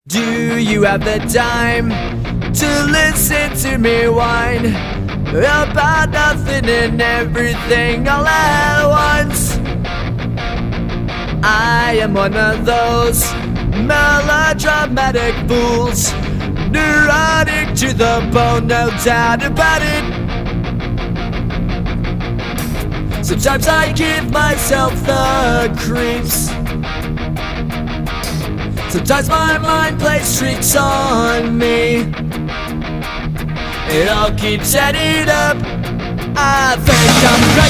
Do you have the time to listen to me whine about nothing and everything all at once? I am one of those melodramatic fools, neurotic to the bone, no doubt about it. Sometimes I give myself the creeps. Sometimes my mind plays tricks on me. It all keeps adding up. I think I'm crazy.